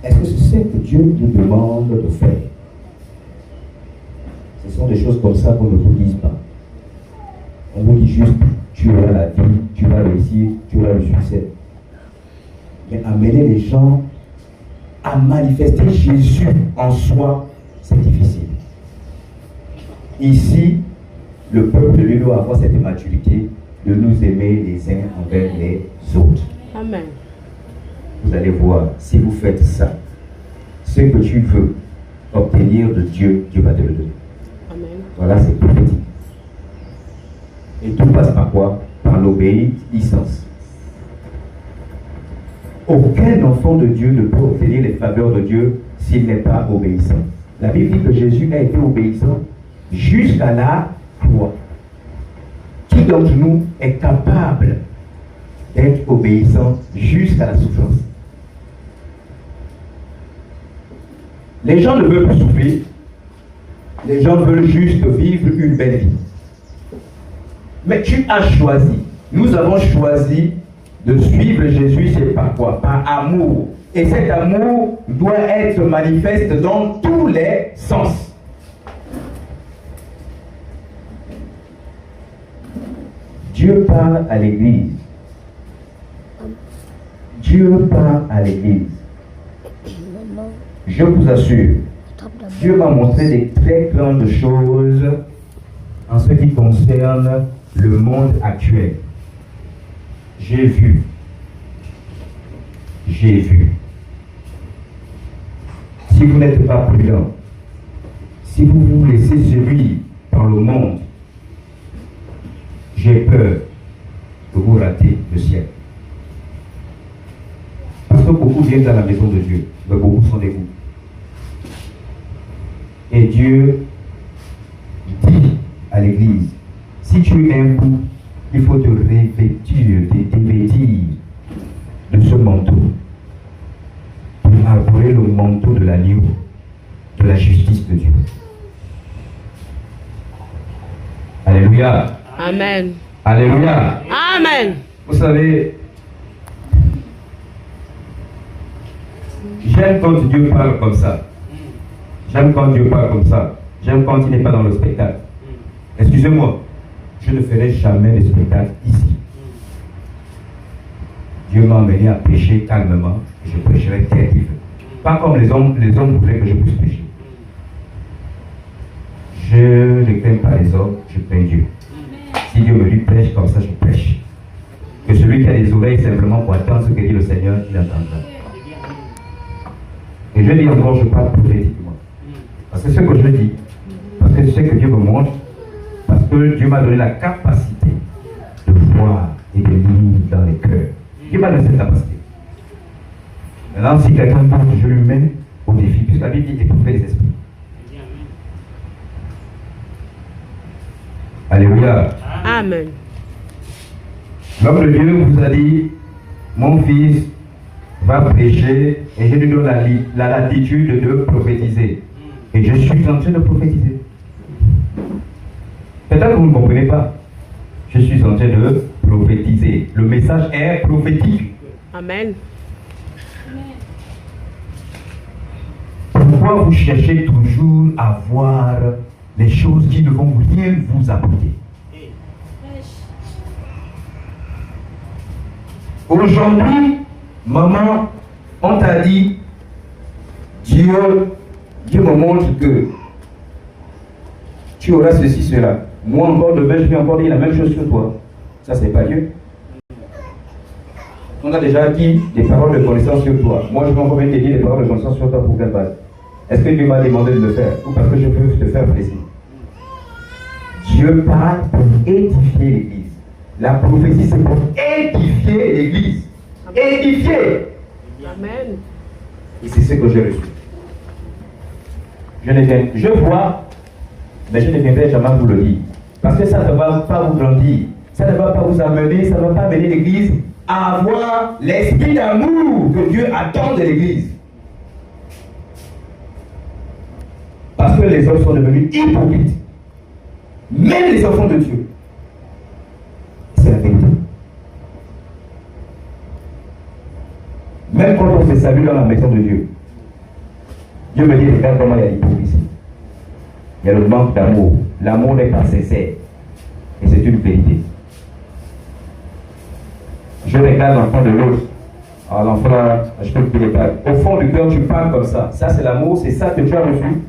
Est-ce que c'est ce que Dieu nous demande de faire? Ce sont des choses comme ça qu'on ne vous dise pas. On vous dit juste, tu auras la vie, tu vas réussir, tu auras le succès. Mais amener les gens à manifester Jésus en soi, c'est difficile. Ici, le peuple de Dieu doit avoir cette maturité de nous aimer les uns envers les autres. Amen. Vous allez voir, si vous faites ça, ce que tu veux obtenir de Dieu, Dieu va te le donner. Amen. Voilà, c'est prophétique. Et tout passe par quoi? Par l'obéissance. Aucun enfant de Dieu ne peut obtenir les faveurs de Dieu s'il n'est pas obéissant. La Bible dit que Jésus a été obéissant jusqu'à la croix. Qui d'entre nous est capable d'être obéissant jusqu'à la souffrance? Les gens ne veulent plus souffrir. Les gens veulent juste vivre une belle vie. Mais tu as choisi. Nous avons choisi de suivre Jésus, c'est par quoi? Par amour. Et cet amour doit être manifeste dans tous les sens. Dieu parle à l'Église. Dieu parle à l'Église. Je vous assure, Dieu m'a montré des très grandes choses en ce qui concerne le monde actuel. J'ai vu. Si vous n'êtes pas prudent, si vous vous laissez séduire par le monde, j'ai peur que vous ratez le ciel. Parce que beaucoup viennent dans la maison de Dieu, mais beaucoup sont des goûts. Et Dieu dit à l'Église, si tu es un goût, il faut te revêtir, te dévêtir de ce manteau pour arborer le manteau de l'agneau, de la justice de Dieu. Alléluia. Amen. Alléluia. Amen. Vous savez, j'aime quand Dieu parle comme ça. J'aime quand Dieu parle comme ça. J'aime quand il n'est pas dans le spectacle. Excusez-moi, je ne ferai jamais de spectacle ici. Dieu m'a amené à prêcher calmement, et je prêcherai tel qu'il veut. Pas comme les hommes voudraient que je puisse prêcher. Je ne crains pas les hommes, je crains Dieu. Si Dieu me lui prêche comme ça, je prêche. Que celui qui a des oreilles simplement pour attendre ce que dit le Seigneur, il entendra. Et je dis encore, je parle prophétiquement. Parce que ce que je dis, parce que c'est ce que Dieu me montre, parce que Dieu m'a donné la capacité de voir et de lire dans les cœurs. Dieu m'a donné cette capacité. Maintenant, si quelqu'un d'autre, je lui mets au défi, puisque la Bible dit étouffer les esprits. Alléluia. Amen. L'homme de Dieu vous a dit, mon fils va prêcher et je lui donne la latitude de prophétiser. Et je suis en train de prophétiser. Peut-être que vous ne comprenez pas. Je suis en train de prophétiser. Le message est prophétique. Amen. Pourquoi vous cherchez toujours à voir les choses qui ne vont rien vous apporter? Aujourd'hui, maman, on t'a dit, Dieu me montre que tu auras ceci, cela. Moi encore demain, je vais encore dire la même chose sur toi. Ça, c'est pas Dieu. On a déjà dit des paroles de connaissance sur toi. Moi, je vais encore venir te dire des paroles de connaissance sur toi pour quelle base? Est-ce que Dieu m'a demandé de le faire ou parce que je peux te faire plaisir? Dieu parle pour édifier l'Église. La prophétie, c'est pour édifier l'Église. Édifier. Amen. Et c'est ce que j'ai reçu. Je vois, mais je ne viendrai jamais vous le dire. Parce que ça ne va pas vous grandir. Ça ne va pas vous amener, ça ne va pas amener l'Église à avoir l'esprit d'amour que Dieu attend de l'Église. Parce que les hommes sont devenus hypocrites. Même les enfants de Dieu. C'est la vérité. Même quand on se salue dans la maison de Dieu, Dieu me dit, regarde comment il y a l'hypocrisie. Il y a le manque d'amour. L'amour n'est pas sincère. Et c'est une vérité. Je regarde l'enfant de l'autre. Alors l'enfant, je peux qu'il est pas. Au fond du cœur, tu parles comme ça. Ça, c'est l'amour, c'est ça que tu as reçu.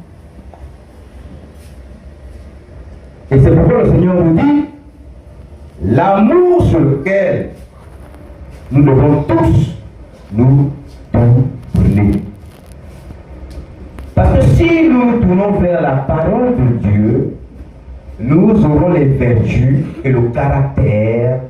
Et c'est pourquoi le Seigneur nous dit, l'amour sur lequel nous devons tous nous tourner. Parce que si nous tournons vers la parole de Dieu, nous aurons les vertus et le caractère